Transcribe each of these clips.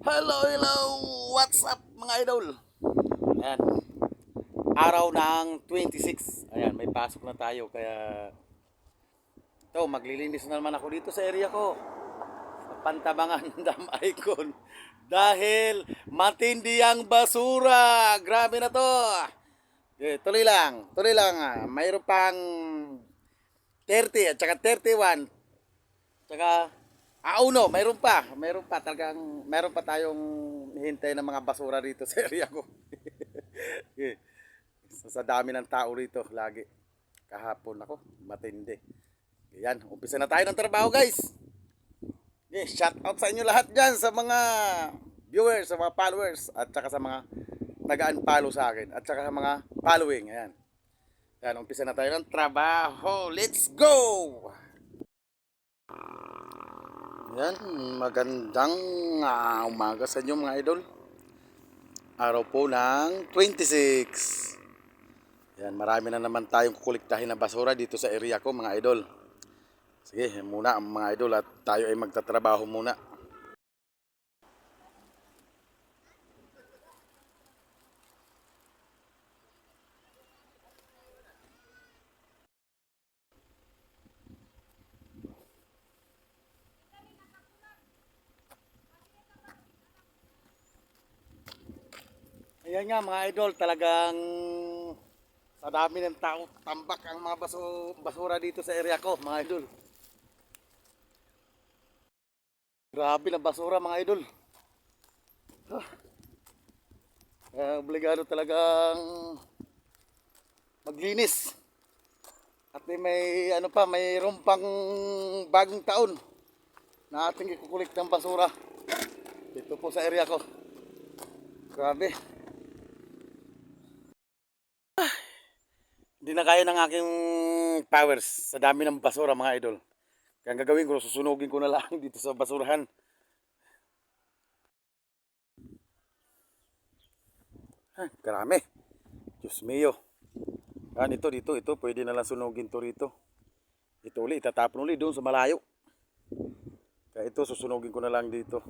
Hello, hello! What's up mga idol? Ayan, araw ng 26. Ayan, may pasok na tayo kaya ito, maglilinis na naman ako dito sa area ko. Sa Pantabangan Dam Icon. Dahil matindi ang basura. Grabe na to. Okay, tuloy lang. Tuloy lang. Mayroon pang 30 at saka 31. Tsaka, uno, mayroon pa talagang, mayroon pa tayong hintay ng mga basura dito sa area ko. Eh, sa dami ng tao rito, lagi. Kahapon ako, matindi. Yan, umpisa na tayo ng trabaho guys. Okay, shout out sa inyo lahat dyan, sa mga viewers, sa mga followers, at saka sa mga nag-unfollow sa akin, at saka sa mga following. Ayan. Yan, umpisa na tayo ng trabaho. Let's go! Yan, magandang umaga sa inyo mga idol. Araw po ng 26. Yan, marami na naman tayong kukuliktahin na basura dito sa area ko mga idol. Sige, muna ang mga idol at tayo ay magtatrabaho muna. Ayan nga mga idol, talagang sa dami ng tao, tambak ang mga basura dito sa area ko mga idol. Grabe na basura mga idol. Obligado talagang maglinis. At may ano pa, mayroon pang bagong taon na ating ikukulik ng basura dito po sa area ko. Grabe. Hindi na kaya ng aking powers sa dami ng basura mga idol. Kaya ang gagawin ko, susunugin ko na lang dito sa basurahan. Karami. Diyos mio. Yan, ito. Pwede na lang sunugin to rito. Ito uli, itatapon uli doon sa malayo. Kaya ito, susunugin ko na lang dito.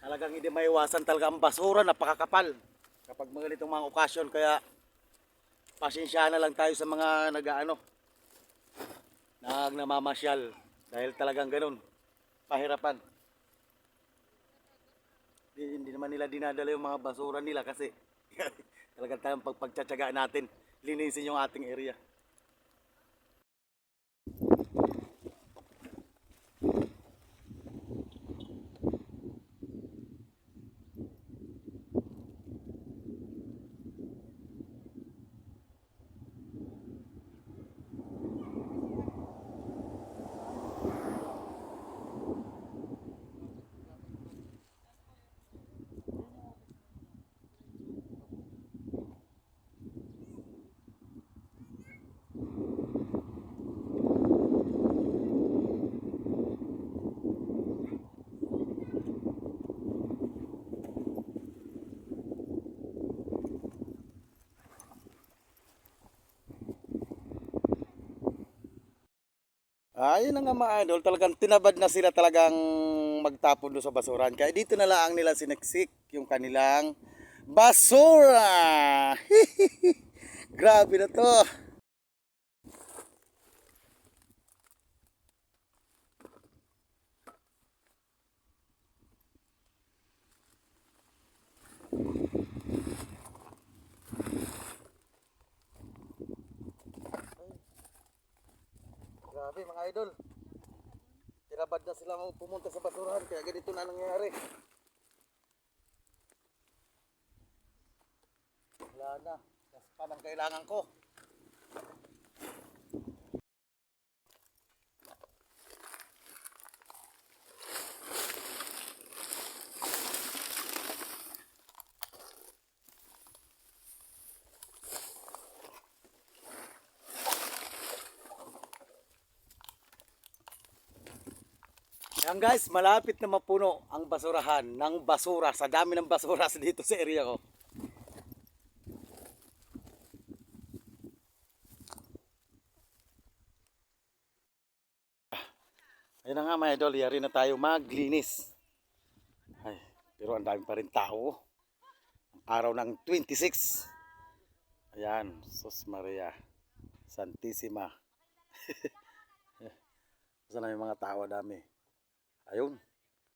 Talagang hindi maiwasan talaga ang basura, napakakapal. Kapag mga ganitong mga okasyon, kaya pasensya na lang tayo sa mga namamasyal. Dahil talagang ganun, pahirapan. Hindi naman nila dinadala yung mga basura nila kasi talagang tayong pagtsatsagaan natin, linisin yung ating area. Ayun na nga mga idol, talagang tinabad na sila talagang magtapon doon sa basuran. Kaya dito na lang nila siniksik yung kanilang basura. Grabe na to. Grabe mga idol. Tinabad na sila pumunta sa basurahan kaya ganito na nangyayari. Wala na. Mas pa ng kailangan ko. Ayan guys, malapit na mapuno ang basurahan ng basura. Sa dami ng basura dito sa area ko. Ayun na nga mga idol, yari na tayo maglinis. Ay, pero ang dami pa rin tao. Araw ng 26. Ayan, Sus Maria Santissima. Saan na yung mga tao, dami. Ayun.